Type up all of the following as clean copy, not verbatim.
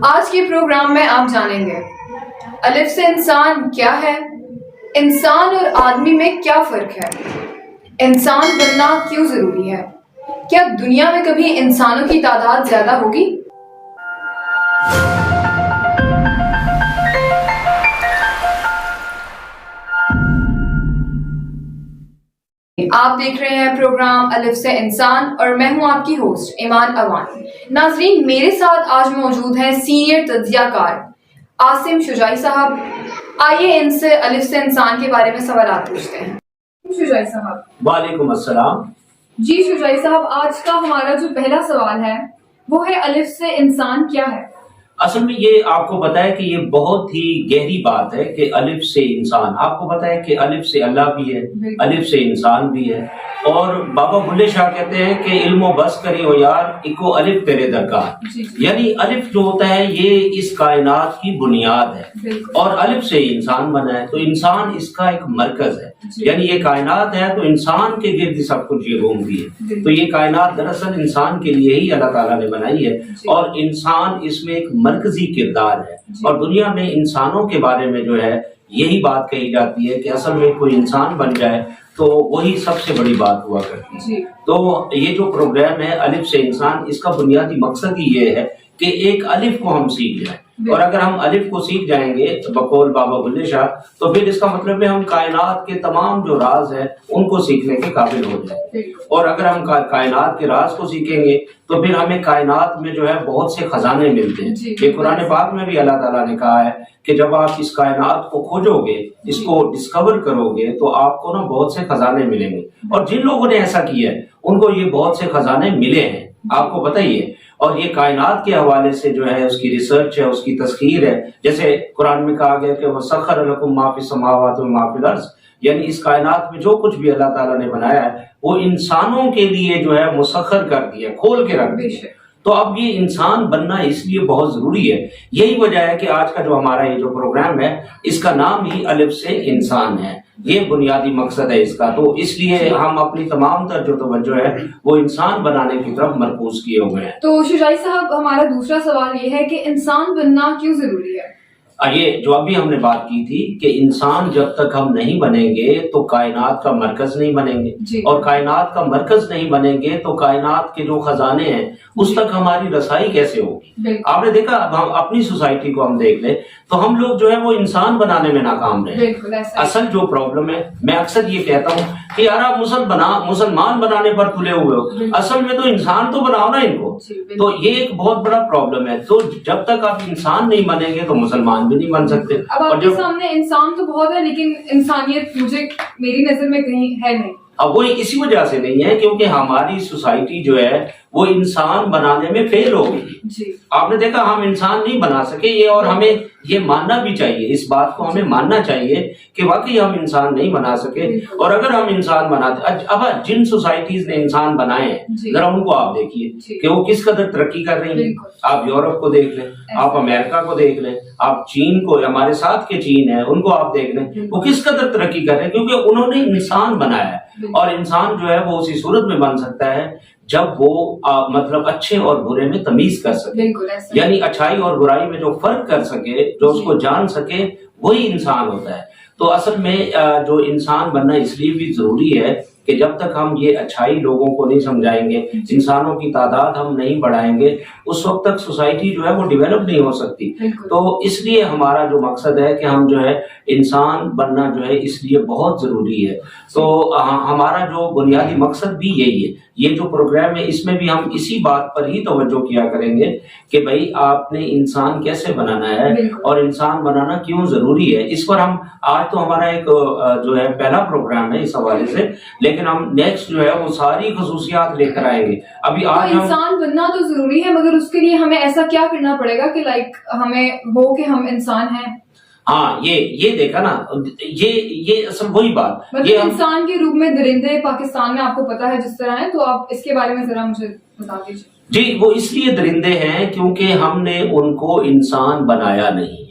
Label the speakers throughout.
Speaker 1: آج کے پروگرام میں آپ جانیں گے الف سے انسان کیا ہے، انسان اور آدمی میں کیا فرق ہے، انسان بننا کیوں ضروری ہے، کیا دنیا میں کبھی انسانوں کی تعداد زیادہ ہوگی؟ آپ دیکھ رہے ہیں پروگرام الف سے انسان اور میں ہوں آپ کی ہوسٹ ایمان اوان۔ ناظرین، میرے ساتھ آج موجود ہیں سینئر تجزیہ کار عاصم شجاعی صاحب۔ آئیے ان سے الف سے انسان کے بارے میں سوالات پوچھتے ہیں۔ شجاعی صاحب۔
Speaker 2: وعلیکم السلام۔
Speaker 1: جی شجاعی صاحب، آج کا ہمارا جو پہلا سوال ہے وہ ہے الف سے انسان کیا ہے؟
Speaker 2: اصل میں یہ آپ کو پتا ہے کہ یہ بہت ہی گہری بات ہے کہ الف سے انسان، آپ کو پتا ہے کہ الف سے اللہ بھی ہے، الف سے انسان بھی ہے، اور بابا بلے شاہ کہتے ہیں کہ علم و بس کری ہو یار اکو الف تیرے درکار، یعنی الف جو ہوتا ہے یہ اس کائنات کی بنیاد ہے، اور الف سے انسان بنا ہے تو انسان اس کا ایک مرکز ہے، یعنی یہ کائنات ہے تو انسان کے گرد سب کچھ یہ گھومتی ہے، تو یہ کائنات دراصل انسان کے لیے ہی اللہ تعالیٰ نے بنائی ہے، اور انسان اس میں ایک مرکزی کردار ہے، اور دنیا میں انسانوں کے بارے میں جو ہے یہی بات کہی جاتی ہے کہ اصل میں کوئی انسان بن جائے تو وہی سب سے بڑی بات ہوا کرتی ہے۔ تو یہ جو پروگرام ہے الف سے انسان، اس کا بنیادی مقصد ہی یہ ہے کہ ایک الف کو ہم سیکھ جائیں، اور اگر ہم الف کو سیکھ جائیں گے بقول بابا بلے شاہ تو پھر اس کا مطلب ہے ہم کائنات کے تمام جو راز ہیں ان کو سیکھنے کے قابل ہو جائیں، اور اگر ہم کائنات کے راز کو سیکھیں گے تو پھر ہمیں کائنات میں جو ہے بہت سے خزانے ملتے ہیں۔ یہ قرآن پاک میں بھی اللہ تعالیٰ نے کہا ہے کہ جب آپ اس کائنات کو کھوجو گے، اس کو ڈسکور کرو گے تو آپ کو نا بہت سے خزانے ملیں گے، اور جن لوگوں نے ایسا کیا ہے ان کو یہ بہت سے خزانے ملے ہیں، آپ کو بتائیے۔ اور یہ کائنات کے حوالے سے جو ہے اس کی ریسرچ ہے، اس کی تسخیر ہے، جیسے قرآن میں کہا گیا کہ وَسَخَّرَ لَكُم مَّا فِي السَّمَاوَاتِ وَمَّا فِي الْأَرْضِ، یعنی اس کائنات میں جو کچھ بھی اللہ تعالیٰ نے بنایا ہے وہ انسانوں کے لیے جو ہے مسخر کر دیا، کھول کے رکھ دیا۔ تو اب یہ انسان بننا اس لیے بہت ضروری ہے، یہی وجہ ہے کہ آج کا جو ہمارا یہ جو پروگرام ہے اس کا نام ہی الف سے انسان ہے، یہ بنیادی مقصد ہے اس کا، تو اس لیے ہم اپنی تمام تر جو توجہ ہے وہ انسان بنانے کی طرف مرکوز کیے ہوئے ہیں۔
Speaker 1: تو شجاعی صاحب، ہمارا دوسرا سوال یہ ہے کہ انسان بننا کیوں ضروری ہے؟
Speaker 2: یہ جو ابھی ہم نے بات کی تھی کہ انسان جب تک ہم نہیں بنیں گے تو کائنات کا مرکز نہیں بنیں گے، اور کائنات کا مرکز نہیں بنیں گے تو کائنات کے جو خزانے ہیں اس تک ہماری رسائی کیسے ہوگی؟ آپ نے دیکھا، اب ہم اپنی سوسائٹی کو ہم دیکھ لیں تو ہم لوگ جو ہے وہ انسان بنانے میں ناکام رہے۔ اصل جو پرابلم ہے، میں اکثر یہ کہتا ہوں کہ یار آپ مسلمان بنانے پر تلے ہوئے ہو، اصل میں تو انسان تو بناؤ نا ان کو، تو یہ ایک بہت بڑا پرابلم ہے۔ تو جب تک آپ انسان نہیں بنیں گے تو مسلمان بھی نہیں بن سکتے۔
Speaker 1: اب آپ کے سامنے انسان تو بہت ہے لیکن انسانیت میری نظر میں کہیں ہے نہیں۔
Speaker 2: اب وہ اسی وجہ سے نہیں ہے کیونکہ ہماری سوسائٹی جو ہے وہ انسان بنانے میں فیل ہو گئی۔ آپ نے دیکھا ہم انسان نہیں بنا سکے یہ، اور ہمیں یہ ماننا بھی چاہیے، اس بات کو ہمیں ماننا چاہیے کہ واقعی ہم انسان نہیں بنا سکے، اور اگر ہم انسان بناتے، اب جن سوسائٹیز نے انسان بنائے ہیں ذرا ان کو آپ دیکھیے کہ وہ کس قدر ترقی کر رہی ہیں۔ آپ یورپ کو دیکھ لیں، آپ امریکہ کو دیکھ لیں، آپ چین کو، ہمارے ساتھ کے چین ہے ان کو آپ دیکھ لیں، وہ کس قدر ترقی کر رہے ہیں کیونکہ انہوں نے انسان بنایا ہے، اور انسان جو ہے وہ اسی صورت میں بن سکتا ہے جب وہ مطلب اچھے اور برے میں تمیز کر سکے، یعنی اچھائی اور برائی میں جو فرق کر سکے، جو اس کو جان سکے، وہی انسان ہوتا ہے۔ تو اصل میں جو انسان بننا اس لیے بھی ضروری ہے کہ جب تک ہم یہ اچھائی لوگوں کو نہیں سمجھائیں گے، انسانوں کی تعداد ہم نہیں بڑھائیں گے، اس وقت تک سوسائٹی جو ہے وہ ڈیولپ نہیں ہو سکتی۔ تو اس لیے ہمارا جو مقصد ہے کہ ہم جو ہے انسان بننا جو ہے اس لیے بہت ضروری ہے۔ تو ہمارا جو بنیادی مقصد بھی یہی ہے، یہ جو پروگرام ہے اس میں بھی ہم اسی بات پر ہی توجہ کیا کریں گے کہ بھائی آپ نے انسان کیسے بنانا ہے اور انسان بنانا کیوں ضروری ہے۔ اس پر ہم آج تو ہمارا ایک جو ہے پہلا پروگرام ہے اس حوالے سے، لیکن ہم نیکسٹ جو ہے وہ ساری خصوصیات لے کر آئیں گے۔ ابھی آج
Speaker 1: انسان بننا تو ضروری ہے، مگر اس کے لیے ہمیں ایسا کیا کرنا پڑے گا کہ ہمیں ہو کہ ہم انسان ہیں؟
Speaker 2: ہاں یہ دیکھا نا، یہ اصل وہی بات،
Speaker 1: یہ انسان کے روپ میں درندے پاکستان میں آپ کو پتا ہے جس طرح ہیں، تو آپ اس کے بارے میں ذرا مجھے بتا دیجیے۔
Speaker 2: جی، وہ اس لیے درندے ہیں کیونکہ ہم نے ان کو انسان بنایا نہیں۔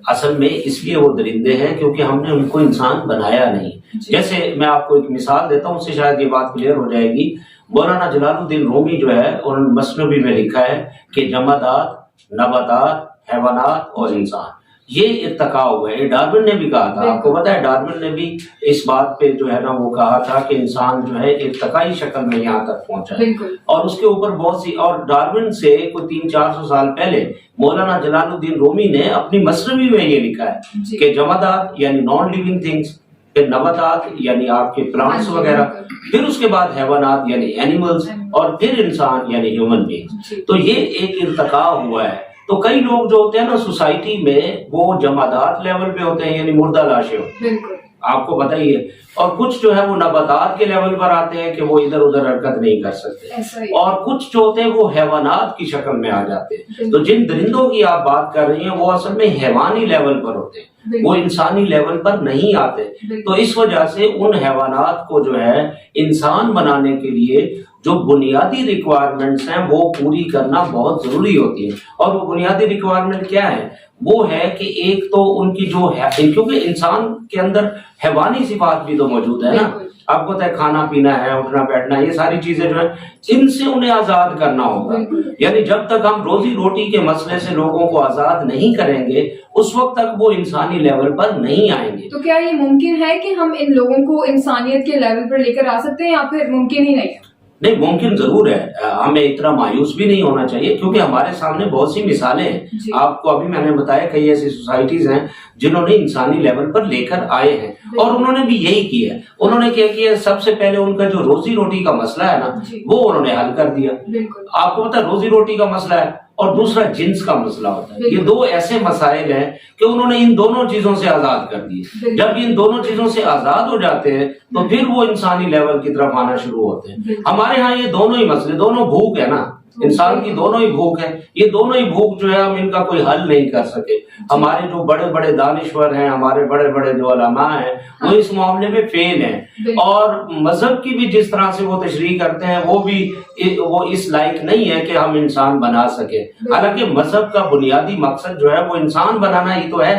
Speaker 2: اصل میں اس لیے وہ درندے ہیں کیونکہ ہم نے ان کو انسان بنایا نہیں۔ جیسے میں آپ کو ایک مثال دیتا ہوں، اس سے شاید یہ بات کلیئر ہو جائے گی۔ مولانا جلال الدین رومی جو ہے انہوں نے مثنوی میں لکھا ہے کہ جمادات नबातात, हैवानात और इंसान, ये इर्तका हुआ है। डार्विन ने भी कहा था, आपको पता है डार्विन ने भी इस बात पे जो है ना वो कहा था कि इंसान जो है इर्तकाई शक्ल में यहाँ तक पहुंचा है। और उसके ऊपर बहुत सी, और डार्विन से कोई 300-400 साल पहले मौलाना जलालुद्दीन रूमी ने अपनी मसनवी में ये लिखा है कि जमादात यानी नॉन लिविंग थिंग्स, फिर नबातात यानी आपके प्लांट्स वगैरह, फिर उसके बाद हैवानात यानी एनिमल्स, और फिर इंसान यानी ह्यूमन बीइंग्स। तो ये एक इर्तका हुआ है। तो कई लोग जो होते हैं ना सोसाइटी में वो जमादात लेवल पे होते हैं यानी मुर्दा लाशें होती हैं, आपको पता ही है, और कुछ जो है वो नबातात के लेवल पर आते हैं कि वो इधर उधर हरकत नहीं कर सकते, और कुछ जो होते हैं वो हैवानात की शक्ल में आ जाते हैं। तो जिन दरिंदों की आप बात कर रही हैं वो असल में हैवानी लेवल पर होते हैं, वो इंसानी लेवल पर नहीं आते। तो इस वजह से उन हैवानात को जो है इंसान बनाने के लिए जो बुनियादी रिक्वायरमेंट्स हैं वो पूरी करना बहुत जरूरी होती है। और वो बुनियादी रिक्वायरमेंट क्या है? वो है कि एक तो उनकी जो है, क्योंकि इंसान के अंदर हैवानी सिफात भी तो मौजूद है ना, आपको पता है खाना पीना है, उठना बैठना, ये सारी चीजें जो है इनसे उन्हें आजाद करना होगा। यानी जब तक हम रोजी रोटी के मसले से लोगों को आजाद नहीं करेंगे उस वक्त तक वो इंसानी लेवल पर नहीं आएंगे।
Speaker 1: तो क्या ये मुमकिन है कि हम इन लोगों को इंसानियत के लेवल पर लेकर आ सकते हैं या फिर मुमकिन ही नहीं है?
Speaker 2: नहीं, मुमकिन जरूर है। हमें इतना मायूस भी नहीं होना चाहिए क्योंकि हमारे सामने बहुत सी मिसालें हैं। आपको अभी मैंने बताया कई ऐसी सोसाइटीज हैं जिन्होंने इंसानी लेवल पर लेकर आए हैं और उन्होंने भी यही किया है। उन्होंने क्या किया? सबसे पहले उनका जो रोजी रोटी का मसला है ना वो उन्होंने हल कर दिया। आपको पता है रोजी रोटी का मसला है और दूसरा जिन्स का मसला होता है। ये दो ऐसे मसाइल हैं कि उन्होंने इन दोनों चीजों से आजाद कर दिए। जब इन दोनों चीजों से आजाद हो जाते हैं तो फिर वो इंसानी लेवल की तरफ आना शुरू होते हैं। हमारे यहाँ ये दोनों ही मसले, दोनों भूख है ना, इंसान की दोनों ही भूख है। ये दोनों ही भूख जो है हम इनका कोई हल नहीं कर सके। हमारे जो बड़े बड़े दानिश्वर हैं, हमारे बड़े बड़े जो उलमा हैं वो इस मामले में फेल हैं। और मजहब की भी जिस तरह से वो तशरीह करते हैं वो इस लायक नहीं है कि हम इंसान बना सके। हालांकि मजहब का बुनियादी मकसद जो है वो इंसान बनाना ही तो है।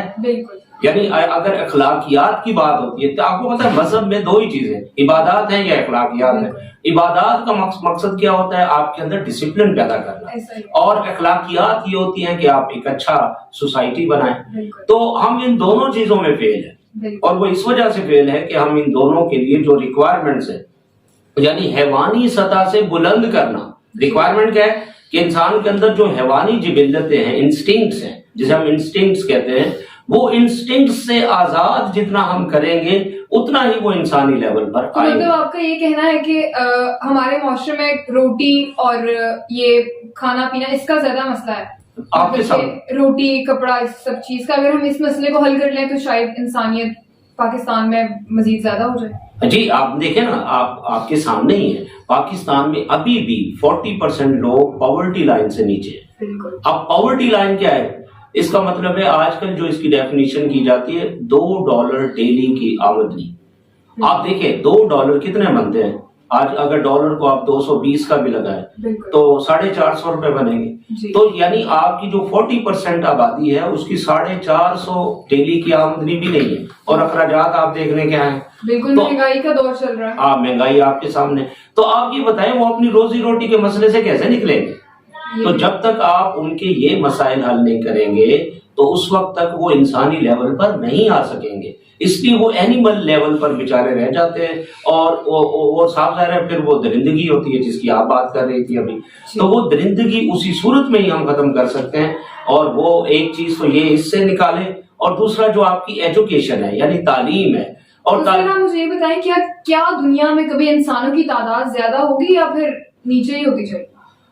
Speaker 2: यानी अगर अखलाकियात की बात होती है तो आपको पता है मजहब में दो ही चीजें, इबादत है या अखलाकियात है। इबादत का मकसद क्या होता है? आपके अंदर डिसिप्लिन पैदा करना, और अखलाकियात ये होती हैं कि आप एक अच्छा सोसाइटी बनाएं। तो हम इन दोनों चीजों में फेल है और वो इस वजह से फेल है कि हम इन दोनों के लिए जो रिक्वायरमेंट्स है यानी हैवानी सतह से बुलंद करना। रिक्वायरमेंट क्या है कि इंसान के अंदर जो हैवानी जिबिल्लतें हैं, इंस्टिंक्ट्स हैं, जिसे हम इंस्टिंक्ट्स कहते हैं, वो इंस्टिंक्ट से आजाद जितना हम करेंगे उतना ही वो इंसानी लेवल पर आएंगे।
Speaker 1: मतलब आपका ये कहना है कि हमारे माशरे में रोटी और ये खाना पीना इसका ज्यादा मसला है
Speaker 2: आपके साथ,
Speaker 1: रोटी कपड़ा इस सब चीज का, अगर हम इस मसले को हल कर लें तो शायद इंसानियत पाकिस्तान में मजीद ज्यादा हो जाए।
Speaker 2: जी आप देखें ना, आपके सामने ही है, पाकिस्तान में अभी भी 40% लोग पॉवर्टी लाइन से नीचे है। अब पॉवर्टी लाइन क्या है? इसका मतलब है आजकल जो इसकी डेफिनेशन की जाती है $2 डेली की आमदनी। आप देखें $2 कितने बनते हैं? आज अगर डॉलर को आप 220 का भी लगाएं तो 450 रुपए बनेंगे। तो यानी आपकी जो 40% आबादी है उसकी 450 डेली की आमदनी भी नहीं है और अखराजात आप देखने क्या है।
Speaker 1: बिल्कुल महंगाई का दौर चल रहा है।
Speaker 2: हाँ, महंगाई आपके सामने। तो आप ये बताएं वो अपनी रोजी रोटी के मसले से कैसे निकलेंगे? तो जब तक आप उनके ये मसाइल हल नहीं करेंगे तो उस वक्त तक वो इंसानी लेवल पर नहीं आ सकेंगे। इसलिए वो एनिमल लेवल पर बेचारे रह जाते हैं और साफ जाहिर है फिर वो दरिंदगी होती है जिसकी आप बात कर रही थी अभी। तो वो दरिंदगी उसी सूरत में ही हम खत्म कर सकते हैं। और वो एक चीज तो ये इससे निकाले और दूसरा जो आपकी एजुकेशन है यानी तालीम है। और
Speaker 1: मुझे ये बताएं क्या दुनिया में कभी इंसानों की तादाद ज्यादा होगी या फिर नीचे ही होती जाएगी?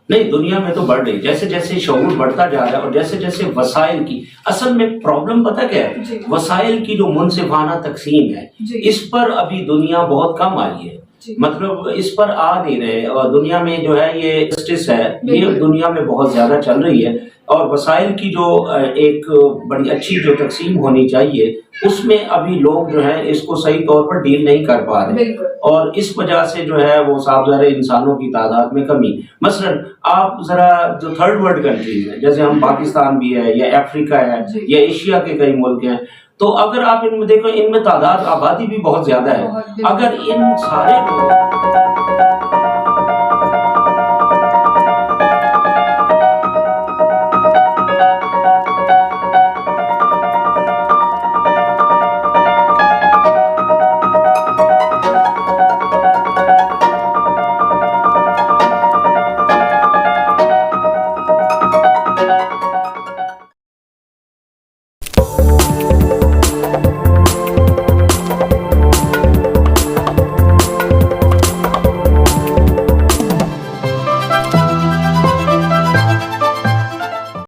Speaker 2: नहीं, दुनिया में तो बढ़ रही, जैसे जैसे शऊर बढ़ता जा रहा है और जैसे जैसे वसाइल की, असल में प्रॉब्लम पता क्या है? वसाइल की जो मुनसिफाना तकसीम है इस पर अभी दुनिया बहुत कम आई है। मतलब इस पर आ नहीं रहे और दुनिया में जो है ये जस्टिस है ये दुनिया में बहुत ज्यादा चल रही है और वसाइल की जो एक बड़ी अच्छी जो तकसीम होनी चाहिए उसमें अभी लोग जो है इसको सही तौर पर डील नहीं कर पा रहे और इस वजह से जो है वो साफ ज़ाहिर इंसानों की तादाद में कमी। मसलन आप जरा जो थर्ड वर्ल्ड कंट्रीज है जैसे हम पाकिस्तान भी है या अफ्रीका है या एशिया के कई मुल्क हैं, तो अगर आप इनमें देखो इनमें तादाद आबादी भी बहुत ज्यादा है। अगर इन सारे